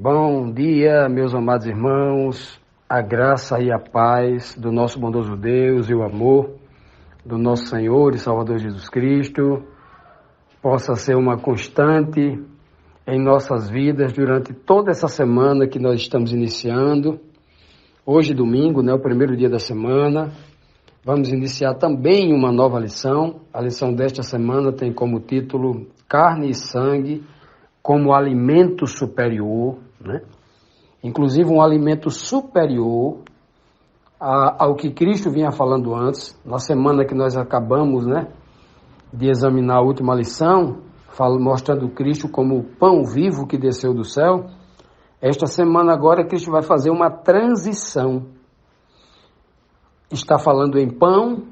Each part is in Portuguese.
Bom dia, meus amados irmãos, a graça e a paz do nosso bondoso Deus e o amor do nosso Senhor e Salvador Jesus Cristo possa ser uma constante em nossas vidas durante toda essa semana que nós estamos iniciando. Hoje, domingo, o primeiro dia da semana, vamos iniciar também uma nova lição. A lição desta semana tem como título Carne e Sangue como alimento superior, Inclusive um alimento superior ao que Cristo vinha falando antes. Na semana que nós acabamos, de examinar a última lição, mostrando Cristo como o pão vivo que desceu do céu. Esta semana agora Cristo vai fazer uma transição. Está falando em pão,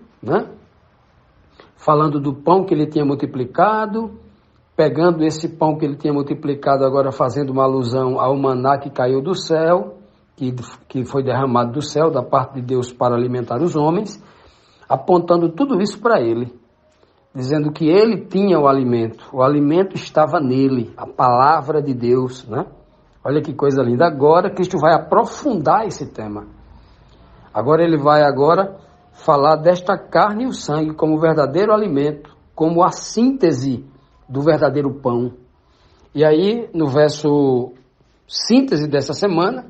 falando do pão que ele tinha multiplicado, pegando esse pão que ele tinha multiplicado, agora fazendo uma alusão ao maná que caiu do céu, que foi derramado do céu, da parte de Deus para alimentar os homens, apontando tudo isso para ele, dizendo que ele tinha o alimento estava nele, a palavra de Deus, Olha que coisa linda. Agora Cristo vai aprofundar esse tema. Agora ele vai falar desta carne e o sangue como verdadeiro alimento, como a síntese do verdadeiro pão. E aí, no verso síntese dessa semana,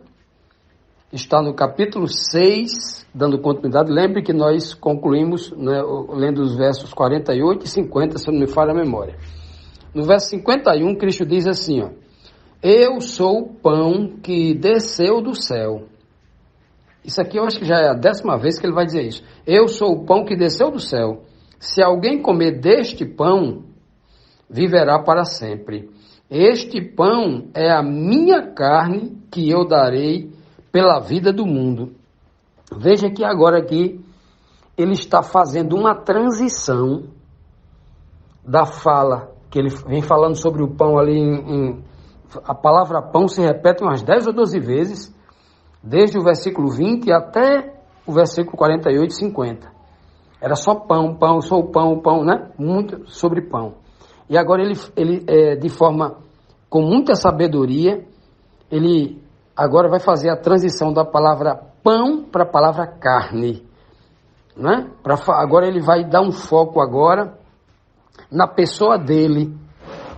está no capítulo 6, dando continuidade. Lembre que nós concluímos, lendo os versos 48 e 50, se não me falha a memória. No verso 51, Cristo diz assim, Eu sou o pão que desceu do céu. Isso aqui eu acho que já é a 10ª vez que ele vai dizer isso. Eu sou o pão que desceu do céu. Se alguém comer deste pão, viverá para sempre. Este pão é a minha carne que eu darei pela vida do mundo. Veja que agora aqui ele está fazendo uma transição da fala, que ele vem falando sobre o pão ali, a palavra pão se repete umas 10 ou 12 vezes, desde o versículo 20 até o versículo 48 e 50. Era só pão, pão, sou o pão, muito sobre pão. E agora ele de forma, com muita sabedoria, ele agora vai fazer a transição da palavra pão para a palavra carne. Agora ele vai dar um foco agora na pessoa dele,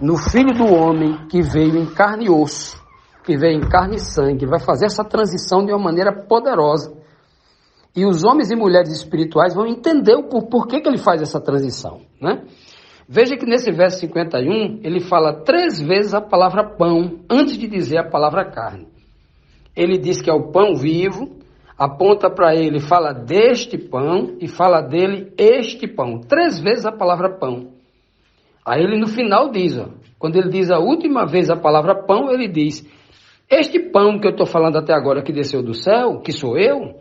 no Filho do Homem que veio em carne e osso, que veio em carne e sangue. Ele vai fazer essa transição de uma maneira poderosa. E os homens e mulheres espirituais vão entender o porquê que ele faz essa transição, Veja que nesse verso 51, ele fala 3 vezes a palavra pão, antes de dizer a palavra carne. Ele diz que é o pão vivo, aponta para ele, fala deste pão e fala dele este pão. 3 vezes a palavra pão. Aí ele no final diz, quando ele diz a última vez a palavra pão, ele diz, este pão que eu estou falando até agora que desceu do céu, que sou eu,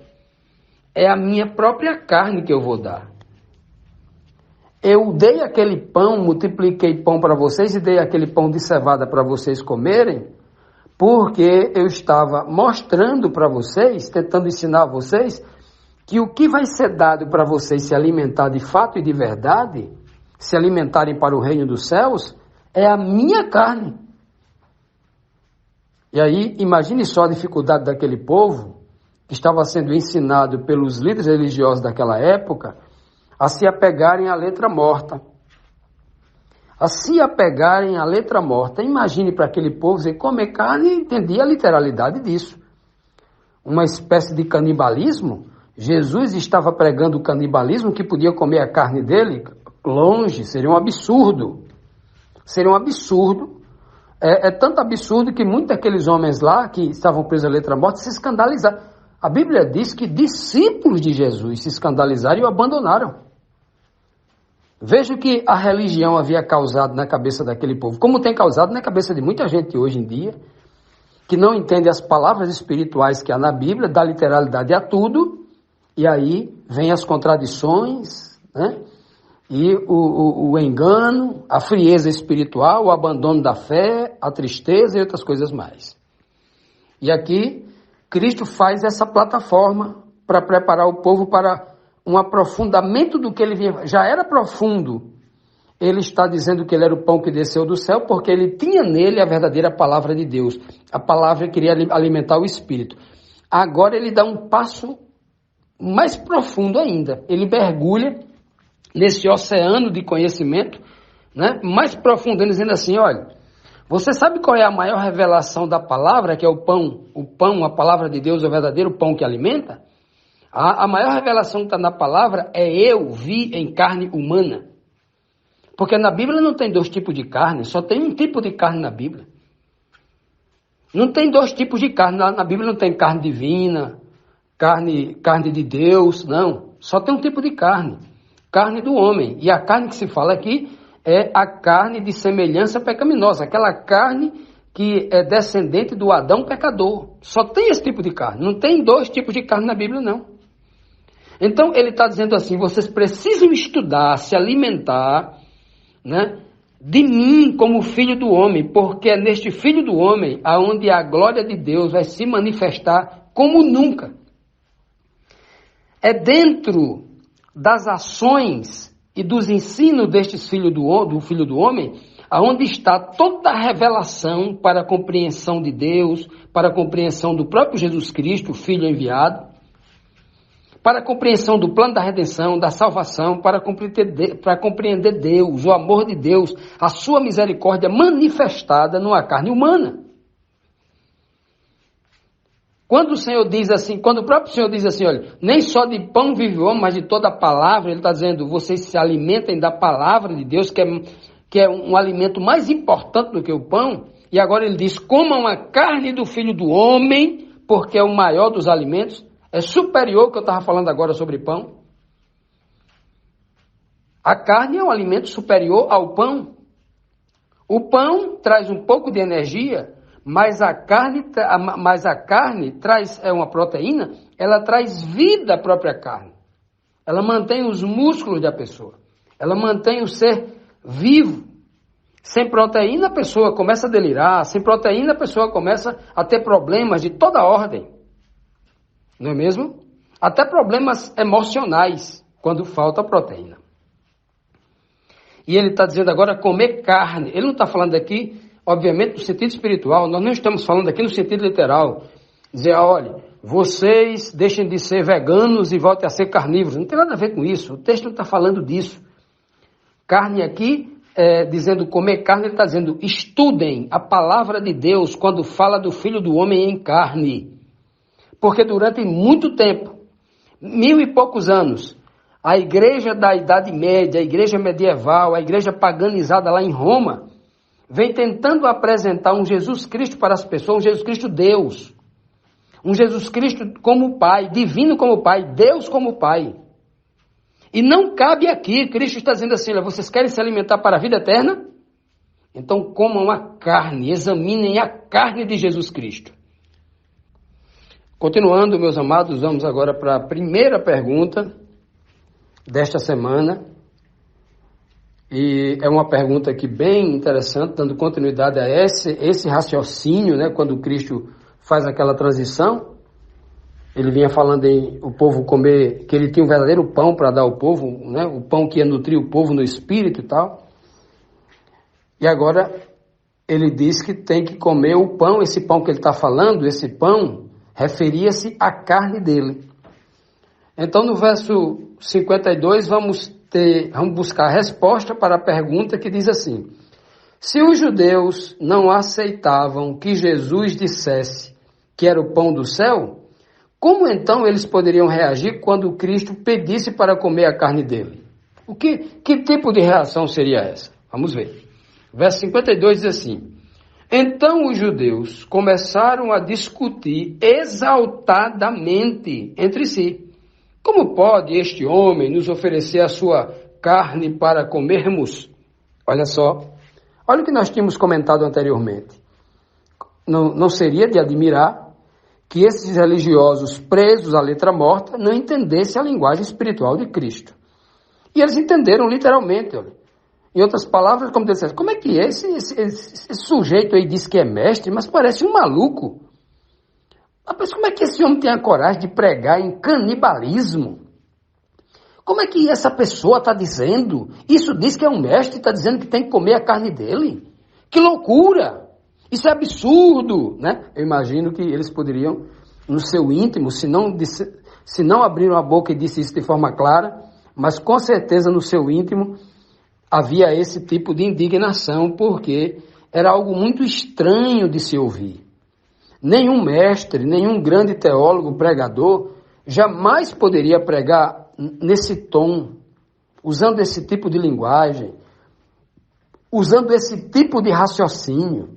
é a minha própria carne que eu vou dar. Eu dei aquele pão, multipliquei pão para vocês e dei aquele pão de cevada para vocês comerem, porque eu estava mostrando para vocês, tentando ensinar a vocês, que o que vai ser dado para vocês se alimentar de fato e de verdade, se alimentarem para o reino dos céus, é a minha carne. E aí, imagine só a dificuldade daquele povo, que estava sendo ensinado pelos líderes religiosos daquela época, a se apegarem à letra morta. A se apegarem à letra morta. Imagine para aquele povo dizer, comer carne, entendia a literalidade disso. Uma espécie de canibalismo. Jesus estava pregando o canibalismo, que podia comer a carne dele longe, seria um absurdo. Seria um absurdo. É tanto absurdo que muitos daqueles homens lá, que estavam presos à letra morta, se escandalizaram. A Bíblia diz que discípulos de Jesus se escandalizaram e o abandonaram. Veja o que a religião havia causado na cabeça daquele povo, como tem causado na cabeça de muita gente hoje em dia, que não entende as palavras espirituais que há na Bíblia, dá literalidade a tudo, e aí vem as contradições, e o engano, a frieza espiritual, o abandono da fé, a tristeza e outras coisas mais. E aqui, Cristo faz essa plataforma para preparar o povo para um aprofundamento do que ele vinha. Já era profundo ele está dizendo que ele era o pão que desceu do céu, porque ele tinha nele a verdadeira palavra de Deus. A palavra queria alimentar o espírito. Agora ele dá um passo mais profundo ainda. Ele mergulha nesse oceano de conhecimento, né, mais profundo, dizendo assim, olha, você sabe qual é a maior revelação da palavra, que é o pão, a palavra de Deus, o verdadeiro pão que alimenta? A maior revelação que está na palavra é eu vi em carne humana. Porque na Bíblia não tem dois tipos de carne, só tem um tipo de carne na Bíblia. Não tem dois tipos de carne, na Bíblia não tem carne divina, carne de Deus, não. Só tem um tipo de carne, carne do homem. E a carne que se fala aqui é a carne de semelhança pecaminosa, aquela carne que é descendente do Adão pecador. Só tem esse tipo de carne, não tem dois tipos de carne na Bíblia, não. Então ele está dizendo assim, vocês precisam estudar, se alimentar, né, de mim como filho do homem, porque é neste filho do homem aonde a glória de Deus vai se manifestar como nunca. É dentro das ações e dos ensinos destes do filho do homem, aonde está toda a revelação para a compreensão de Deus, para a compreensão do próprio Jesus Cristo, o Filho enviado, para a compreensão do plano da redenção, da salvação, para compreender Deus, o amor de Deus, a sua misericórdia manifestada numa carne humana. Quando o Senhor diz assim, quando o próprio Senhor diz assim, olha, nem só de pão vive o homem, mas de toda a palavra, ele está dizendo, vocês se alimentem da palavra de Deus, que é um alimento mais importante do que o pão, e agora ele diz, comam a carne do Filho do Homem, porque é o maior dos alimentos, é superior ao que eu estava falando agora sobre pão. A carne é um alimento superior ao pão. O pão traz um pouco de energia, mas a carne traz uma proteína, ela traz vida à própria carne. Ela mantém os músculos da pessoa. Ela mantém o ser vivo. Sem proteína a pessoa começa a delirar, sem proteína a pessoa começa a ter problemas de toda ordem. Não é mesmo? Até problemas emocionais, quando falta proteína. E ele está dizendo agora comer carne. Ele não está falando aqui, obviamente, no sentido espiritual. Nós não estamos falando aqui no sentido literal. Dizer, olha, vocês deixem de ser veganos e voltem a ser carnívoros. Não tem nada a ver com isso. O texto não está falando disso. Carne aqui, dizendo comer carne, ele está dizendo, estudem a palavra de Deus quando fala do Filho do Homem em carne. Porque durante muito tempo, 1000 e poucos anos, a igreja da Idade Média, a igreja medieval, a igreja paganizada lá em Roma, vem tentando apresentar um Jesus Cristo para as pessoas, um Jesus Cristo Deus. Um Jesus Cristo como Pai, divino como Pai, Deus como Pai. E não cabe aqui, Cristo está dizendo assim, olha, vocês querem se alimentar para a vida eterna? Então comam a carne, examinem a carne de Jesus Cristo. Continuando, meus amados, vamos agora para a primeira pergunta desta semana. E é uma pergunta aqui bem interessante, dando continuidade a esse raciocínio, né? Quando Cristo faz aquela transição, ele vinha falando em o povo comer, que ele tinha um verdadeiro pão para dar ao povo, né? O pão que ia nutrir o povo no espírito e tal. E agora ele diz que tem que comer o pão, esse pão que ele está falando, esse pão referia-se à carne dele. Então, no verso 52, vamos buscar a resposta para a pergunta que diz assim, se os judeus não aceitavam que Jesus dissesse que era o pão do céu, como então eles poderiam reagir quando Cristo pedisse para comer a carne dele? Que tipo de reação seria essa? Vamos ver. Verso 52 diz assim, então os judeus começaram a discutir exaltadamente entre si. Como pode este homem nos oferecer a sua carne para comermos? Olha só, olha o que nós tínhamos comentado anteriormente. Não seria de admirar que esses religiosos presos à letra morta não entendessem a linguagem espiritual de Cristo. E eles entenderam literalmente, olha. Em outras palavras, como disse, como é que é? Esse sujeito aí diz que é mestre, mas parece um maluco. Mas como é que esse homem tem a coragem de pregar em canibalismo? Como é que essa pessoa está dizendo? Isso diz que é um mestre e está dizendo que tem que comer a carne dele? Que loucura! Isso é absurdo, né? Eu imagino que eles poderiam, no seu íntimo, se não abriram a boca e disse isso de forma clara, mas com certeza no seu íntimo havia esse tipo de indignação, porque era algo muito estranho de se ouvir. Nenhum mestre, nenhum grande teólogo, pregador, jamais poderia pregar nesse tom, usando esse tipo de linguagem, usando esse tipo de raciocínio.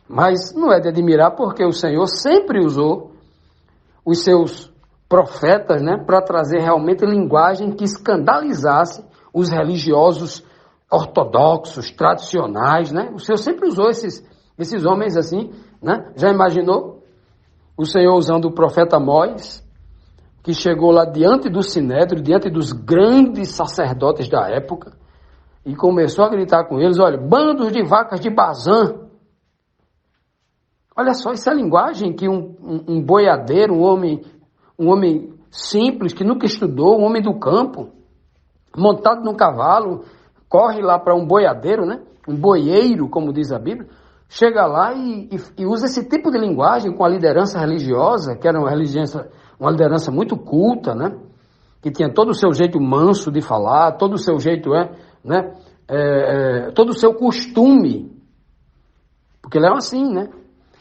Mas não é de admirar, porque o Senhor sempre usou os seus profetas, né, para trazer realmente linguagem que escandalizasse os religiosos ortodoxos, tradicionais, né? O Senhor sempre usou esses homens assim, né? Já imaginou o Senhor usando o profeta Amós, que chegou lá diante do Sinédrio, diante dos grandes sacerdotes da época, e começou a gritar com eles: olha, bandos de vacas de Bazã. Olha só, isso é a linguagem que um boiadeiro, um homem simples, que nunca estudou, um homem do campo, montado num cavalo, corre lá para um boiadeiro, né? Um boieiro, como diz a Bíblia, chega lá e usa esse tipo de linguagem com a liderança religiosa, que era uma liderança muito culta, né? Que tinha todo o seu jeito manso de falar, todo o seu jeito, todo o seu costume, porque ele é assim, né?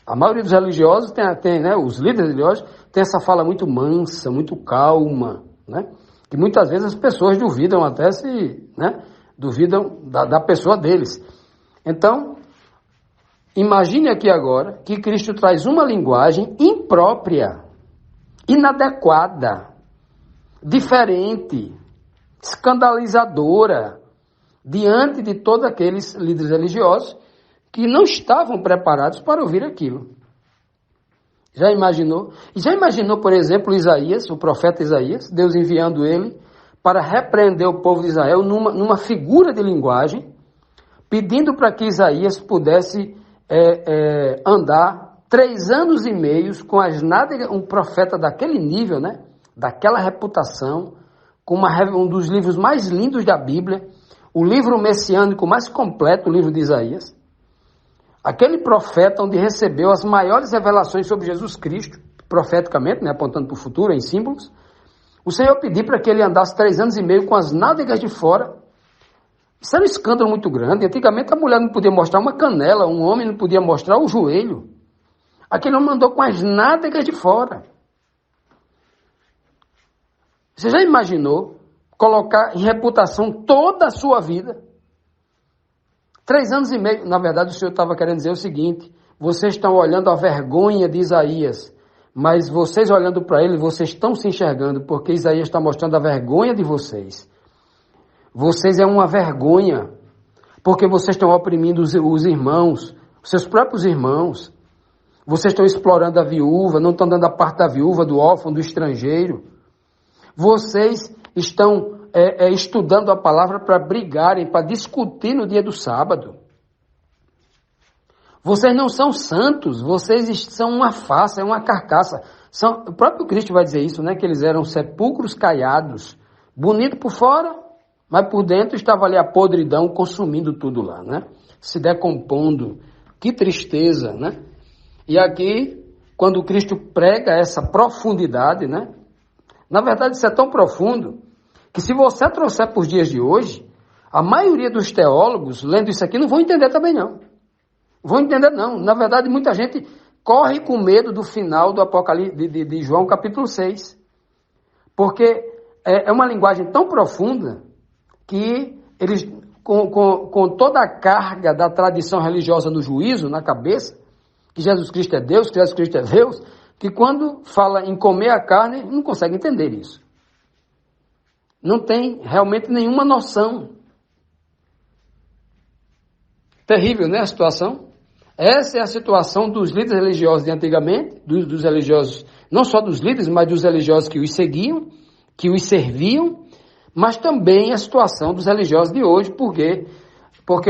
A maioria dos religiosos né? Os líderes religiosos têm essa fala muito mansa, muito calma, né? Que muitas vezes as pessoas duvidam até duvidam da pessoa deles. Então, imagine aqui agora que Cristo traz uma linguagem imprópria, inadequada, diferente, escandalizadora, diante de todos aqueles líderes religiosos que não estavam preparados para ouvir aquilo. Já imaginou? Já imaginou, por exemplo, Isaías, o profeta Isaías, Deus enviando ele para repreender o povo de Israel numa figura de linguagem, pedindo para que Isaías pudesse andar 3 anos e meio com as nádegas, um profeta daquele nível, né? Daquela reputação, com um dos livros mais lindos da Bíblia, o livro messiânico mais completo, o livro de Isaías. Aquele profeta onde recebeu as maiores revelações sobre Jesus Cristo, profeticamente, né, apontando para o futuro, em símbolos. O Senhor pediu para que ele andasse 3 anos e meio com as nádegas de fora. Isso era um escândalo muito grande. Antigamente a mulher não podia mostrar uma canela, um homem não podia mostrar o joelho. Aquele homem andou com as nádegas de fora. Você já imaginou colocar em reputação toda a sua vida? 3 anos e meio, na verdade o Senhor estava querendo dizer o seguinte: vocês estão olhando a vergonha de Isaías, mas vocês olhando para ele, vocês estão se enxergando, porque Isaías está mostrando a vergonha de vocês. Vocês é uma vergonha, porque vocês estão oprimindo os irmãos, os seus próprios irmãos. Vocês estão explorando a viúva, não estão dando a parte da viúva, do órfão, do estrangeiro. Vocês estão estudando a palavra para brigarem, para discutir no dia do sábado. Vocês não são santos, vocês são uma farsa, é uma carcaça. O próprio Cristo vai dizer isso, né? Que eles eram sepulcros caiados, bonito por fora, mas por dentro estava ali a podridão consumindo tudo lá, né? Se decompondo. Que tristeza, né? E aqui, quando Cristo prega essa profundidade, né? Na verdade, isso é tão profundo que se você trouxer para os dias de hoje, a maioria dos teólogos, lendo isso aqui, não vão entender também não. Vão entender não. Na verdade, muita gente corre com medo do final do Apocalipse de João capítulo 6. Porque é uma linguagem tão profunda que eles, com toda a carga da tradição religiosa no juízo, na cabeça, que Jesus Cristo é Deus, que Jesus Cristo é Deus, que quando fala em comer a carne, não consegue entender isso. Não tem realmente nenhuma noção. Terrível, né, a situação? Essa é a situação dos líderes religiosos de antigamente, dos religiosos, não só dos líderes, mas dos religiosos que os seguiam, que os serviam, mas também a situação dos religiosos de hoje, porque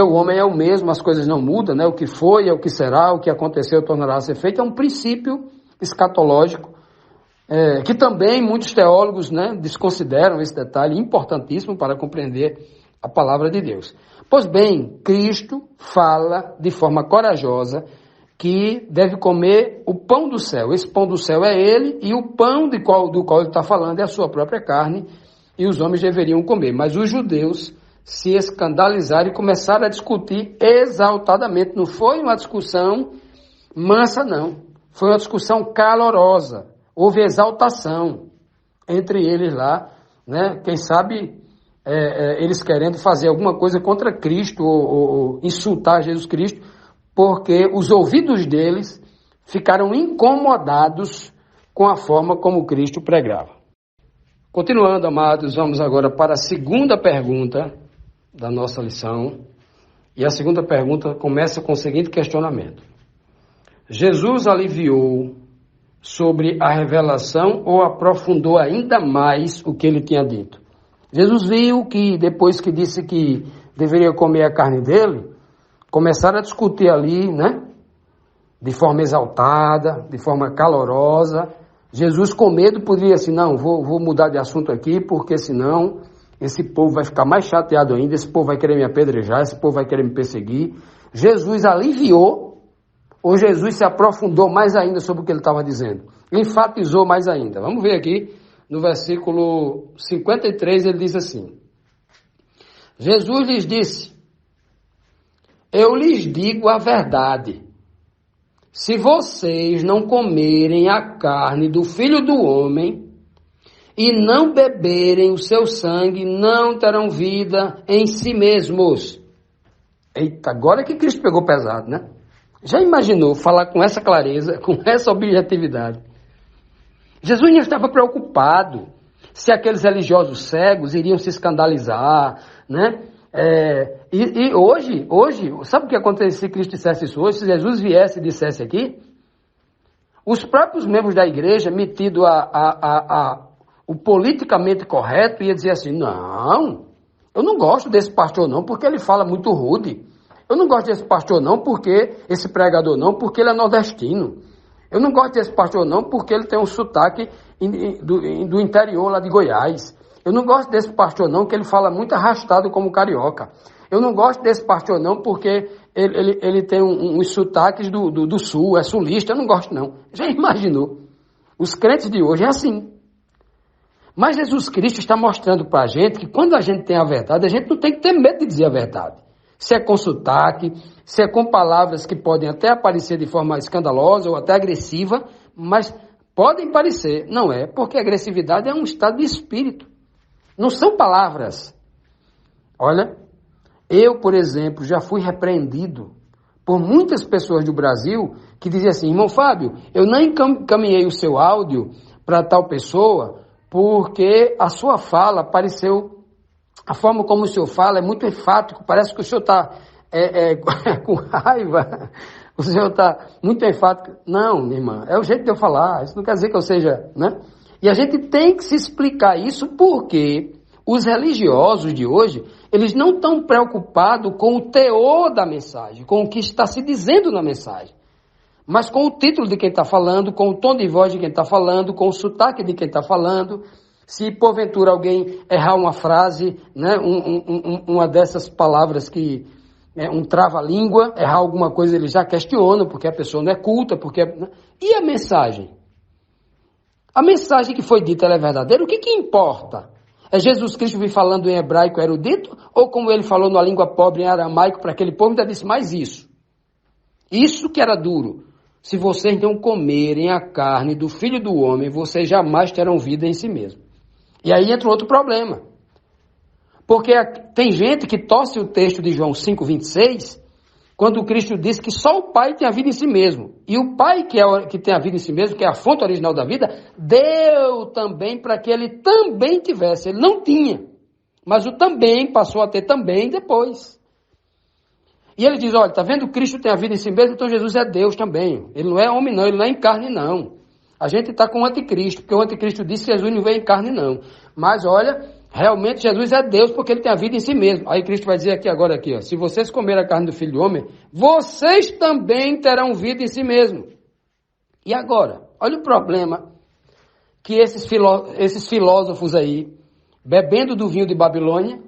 o homem é o mesmo, as coisas não mudam, né? O que foi é o que será, o que aconteceu tornará a ser feito, é um princípio escatológico que também muitos teólogos, né, desconsideram esse detalhe importantíssimo para compreender a palavra de Deus. Pois bem, Cristo fala de forma corajosa que deve comer o pão do céu. Esse pão do céu é ele, e o pão do qual ele está falando é a sua própria carne, e os homens deveriam comer. Mas os judeus se escandalizaram e começaram a discutir exaltadamente. Não foi uma discussão mansa, não. Foi uma discussão calorosa. Houve exaltação entre eles lá, né? Quem sabe eles querendo fazer alguma coisa contra Cristo ou insultar Jesus Cristo, porque os ouvidos deles ficaram incomodados com a forma como Cristo pregava. Continuando, amados, vamos agora para a segunda pergunta da nossa lição. E a segunda pergunta começa com o seguinte questionamento: Jesus aliviou sobre a revelação ou aprofundou ainda mais o que ele tinha dito? Jesus viu que depois que disse que deveria comer a carne dele, começaram a discutir ali, né? De forma exaltada, de forma calorosa. Jesus, com medo, poderia assim, não, vou mudar de assunto aqui, porque senão esse povo vai ficar mais chateado ainda, esse povo vai querer me apedrejar, esse povo vai querer me perseguir. Jesus aliviou, ou Jesus se aprofundou mais ainda sobre o que ele estava dizendo? Enfatizou mais ainda. Vamos ver aqui, no versículo 53, ele diz assim: Jesus lhes disse: eu lhes digo a verdade. Se vocês não comerem a carne do Filho do Homem e não beberem o seu sangue, não terão vida em si mesmos. Eita, agora que Cristo pegou pesado, né? Já imaginou falar com essa clareza, com essa objetividade? Jesus não estava preocupado se aqueles religiosos cegos iriam se escandalizar, né? E hoje, sabe o que aconteceria se Cristo dissesse isso hoje? Se Jesus viesse e dissesse aqui, os próprios membros da igreja, metido o politicamente correto, ia dizer assim: não, eu não gosto desse pastor não, porque ele fala muito rude. Eu não gosto desse pastor não, porque esse pregador não, porque ele é nordestino. Eu não gosto desse pastor não, porque ele tem um sotaque do interior lá de Goiás. Eu não gosto desse pastor não, que ele fala muito arrastado como carioca. Eu não gosto desse pastor não, porque ele tem uns sotaques do sul, é sulista. Eu não gosto não. Já imaginou? Os crentes de hoje é assim. Mas Jesus Cristo está mostrando para a gente que quando a gente tem a verdade, a gente não tem que ter medo de dizer a verdade. Se é com sotaque, se é com palavras que podem até aparecer de forma escandalosa ou até agressiva, mas podem parecer. Não é, porque a agressividade é um estado de espírito. Não são palavras. Olha, eu, por exemplo, já fui repreendido por muitas pessoas do Brasil que diziam assim: irmão Fábio, eu não encaminhei o seu áudio para tal pessoa porque a sua fala pareceu... A forma como o senhor fala é muito enfático, parece que o senhor está com raiva, o senhor está muito enfático. Não, minha irmã, é o jeito de eu falar, isso não quer dizer que eu seja, né? E a gente tem que se explicar isso porque os religiosos de hoje, eles não estão preocupados com o teor da mensagem, com o que está se dizendo na mensagem, mas com o título de quem está falando, com o tom de voz de quem está falando, com o sotaque de quem está falando. Se porventura alguém errar uma frase, né, uma dessas palavras que é um trava-língua, errar alguma coisa, ele já questiona, porque a pessoa não é culta, porque... E a mensagem? A mensagem que foi dita, ela é verdadeira? O que importa? É Jesus Cristo vir falando em hebraico erudito, ou como ele falou na língua pobre em aramaico para aquele povo, ainda disse mais isso. Isso que era duro. Se vocês não comerem a carne do Filho do Homem, vocês jamais terão vida em si mesmo. E aí entra outro problema. Porque tem gente que torce o texto de João 5,26, quando Cristo disse que só o Pai tem a vida em si mesmo. E o Pai que tem a vida em si mesmo, que é a fonte original da vida, deu também para que ele também tivesse. Ele não tinha. Mas o também passou a ter também depois. E ele diz, olha, está vendo? Cristo tem a vida em si mesmo, então Jesus é Deus também. Ele não é homem não, ele não é em carne não. A gente está com o anticristo, porque o anticristo disse que Jesus não veio em carne não. Mas olha, realmente Jesus é Deus porque ele tem a vida em si mesmo. Aí Cristo vai dizer aqui agora, ó, se vocês comerem a carne do Filho do Homem, vocês também terão vida em si mesmo. E agora? Olha o problema que esses filósofos aí, bebendo do vinho de Babilônia,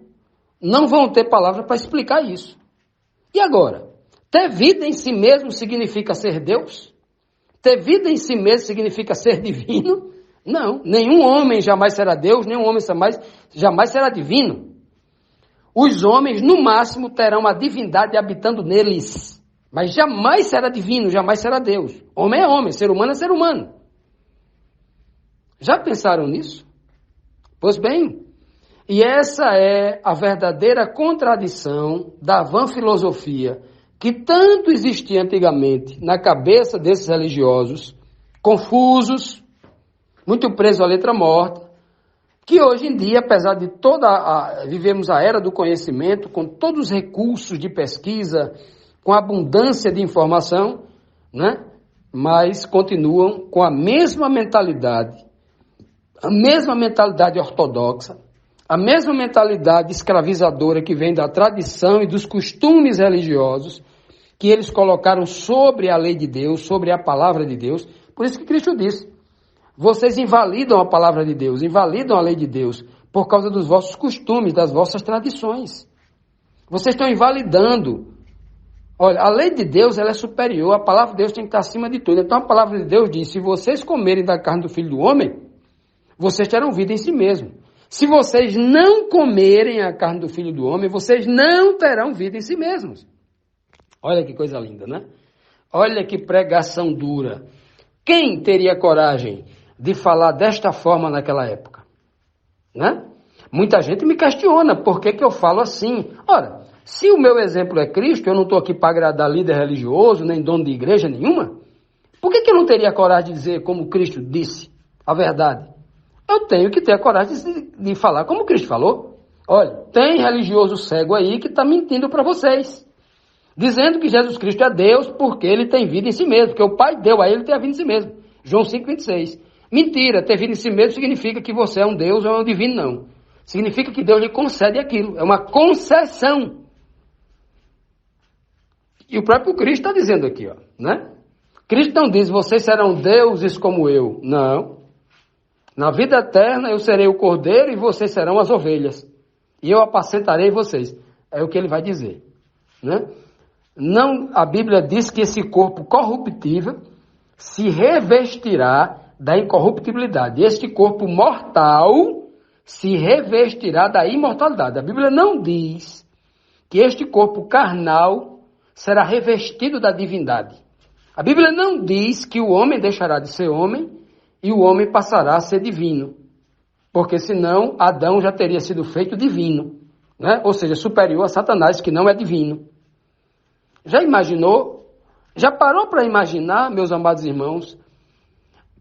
não vão ter palavra para explicar isso. E agora? Ter vida em si mesmo significa ser Deus? Ter vida em si mesmo significa ser divino? Não, nenhum homem jamais será Deus, nenhum homem jamais será divino. Os homens, no máximo, terão a divindade habitando neles, mas jamais será divino, jamais será Deus. Homem é homem, ser humano é ser humano. Já pensaram nisso? Pois bem, e essa é a verdadeira contradição da vã filosofia que tanto existia antigamente na cabeça desses religiosos, confusos, muito presos à letra morta, que hoje em dia, apesar de vivemos a era do conhecimento, com todos os recursos de pesquisa, com abundância de informação, né? Mas continuam com a mesma mentalidade ortodoxa, a mesma mentalidade escravizadora que vem da tradição e dos costumes religiosos, que eles colocaram sobre a lei de Deus, sobre a palavra de Deus. Por isso que Cristo disse, vocês invalidam a palavra de Deus, invalidam a lei de Deus, por causa dos vossos costumes, das vossas tradições. Vocês estão invalidando. Olha, a lei de Deus ela é superior, a palavra de Deus tem que estar acima de tudo. Então a palavra de Deus diz, se vocês comerem da carne do Filho do Homem, vocês terão vida em si mesmo. Se vocês não comerem a carne do Filho do Homem, vocês não terão vida em si mesmos. Olha que coisa linda, né? Olha que pregação dura. Quem teria coragem de falar desta forma naquela época? Né? Muita gente me questiona por que eu falo assim. Ora, se o meu exemplo é Cristo, eu não estou aqui para agradar líder religioso, nem dono de igreja nenhuma, por que eu não teria coragem de dizer como Cristo disse a verdade? Eu tenho que ter a coragem de falar como Cristo falou. Olha, tem religioso cego aí que está mentindo para vocês, dizendo que Jesus Cristo é Deus porque ele tem vida em si mesmo, porque o Pai deu a ele ter a vida em si mesmo. João 5,26. Mentira, ter vida em si mesmo significa que você é um Deus ou é um divino, não. Significa que Deus lhe concede aquilo, é uma concessão. E o próprio Cristo está dizendo aqui, ó, né? Cristo não diz, vocês serão deuses como eu. Não. Na vida eterna eu serei o cordeiro e vocês serão as ovelhas. E eu apacentarei vocês. É o que ele vai dizer, né? Não, a Bíblia diz que esse corpo corruptível se revestirá da incorruptibilidade. E este corpo mortal se revestirá da imortalidade. A Bíblia não diz que este corpo carnal será revestido da divindade. A Bíblia não diz que o homem deixará de ser homem e o homem passará a ser divino. Porque senão Adão já teria sido feito divino, né? Ou seja, superior a Satanás, que não é divino. Já imaginou? Já parou para imaginar, meus amados irmãos,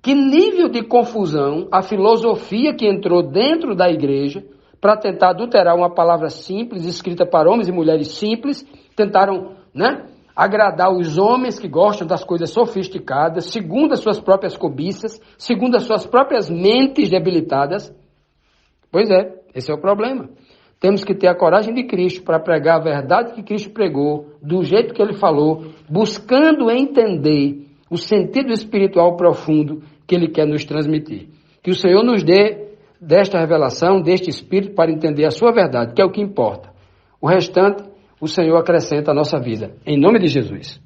que nível de confusão a filosofia que entrou dentro da igreja para tentar adulterar uma palavra simples, escrita para homens e mulheres simples, tentaram, né, agradar os homens que gostam das coisas sofisticadas, segundo as suas próprias cobiças, segundo as suas próprias mentes debilitadas. Pois é, esse é o problema. Temos que ter a coragem de Cristo para pregar a verdade que Cristo pregou, do jeito que ele falou, buscando entender o sentido espiritual profundo que ele quer nos transmitir. Que o Senhor nos dê desta revelação, deste Espírito, para entender a sua verdade, que é o que importa. O restante, o Senhor acrescenta à nossa vida. Em nome de Jesus.